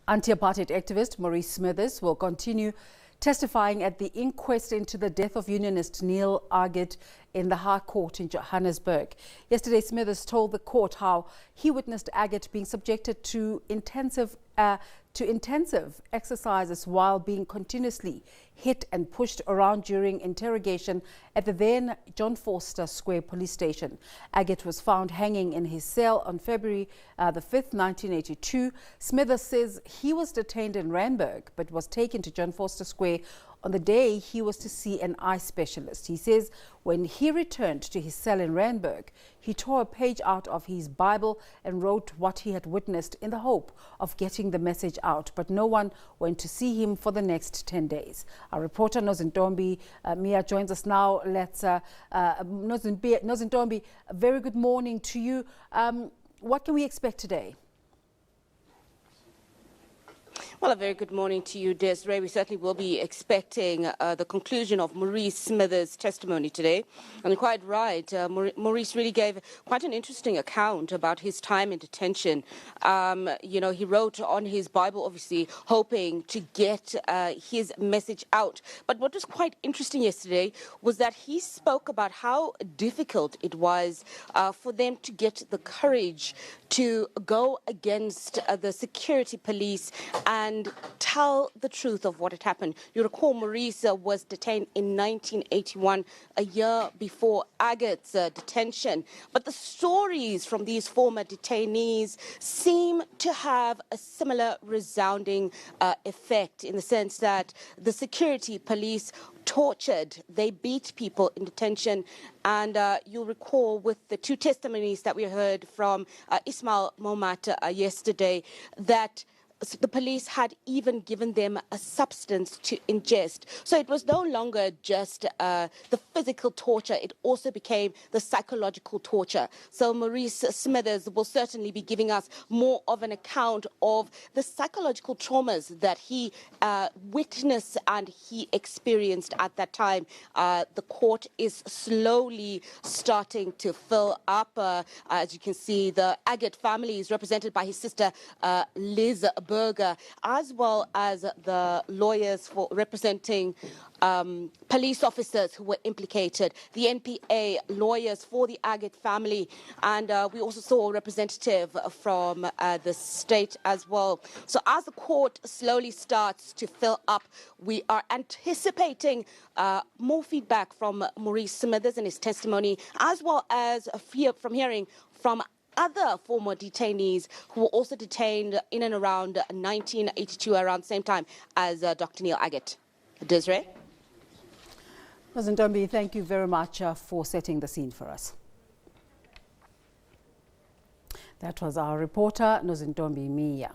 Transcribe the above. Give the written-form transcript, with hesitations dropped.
Anti-apartheid activist Maurice Smithers will continue testifying at the inquest into the death of unionist Neil Aggett in the High Court in Johannesburg. Yesterday, Smithers told the court how he witnessed Aggett being subjected to intensive exercises while being continuously hit and pushed around during interrogation at the then John Vorster Square police station. Aggett was found hanging in his cell on February the 5th, 1982. Smithers says he was detained in Randburg but was taken to John Vorster Square on the day he was to see an eye specialist. He says when he returned to his cell in Randburg, he tore a page out of his Bible and wrote what he had witnessed in the hope of getting the message out, but no one went to see him for the next 10 days. Our reporter Nozintombi Miya joins us now. Nozintombi, a very good morning to you. What can we expect today? Well, a very good morning to you, Desiree. We certainly will be expecting the conclusion of Maurice Smithers' testimony today. And you're quite right, Maurice really gave quite an interesting account about his time in detention. He wrote on his Bible, obviously, hoping to get his message out. But what was quite interesting yesterday was that he spoke about how difficult it was for them to get the courage to go against the security police and tell the truth of what had happened. You recall Maurice was detained in 1981, a year before Aggett's detention. But the stories from these former detainees seem to have a similar resounding effect, in the sense that the security police tortured, they beat people in detention. And you'll recall with the two testimonies that we heard from Ismail Momat yesterday, that the police had even given them a substance to ingest. So it was no longer just the physical torture, it also became the psychological torture. So Maurice Smithers will certainly be giving us more of an account of the psychological traumas that he witnessed and he experienced at that time. The court is slowly starting to fill up. As you can see, the Aggett family is represented by his sister Liz Berger, as well as the lawyers for representing police officers who were implicated, the NPA lawyers for the Aggett family, and we also saw a representative from the state as well. So as the court slowly starts to fill up, we are anticipating more feedback from Maurice Smithers and his testimony, as well as from hearing from other former detainees who were also detained in and around 1982, around the same time as Dr. Neil Aggett. Desiree? Nozintombi, thank you very much for setting the scene for us. That was our reporter, Nozintombi Miya.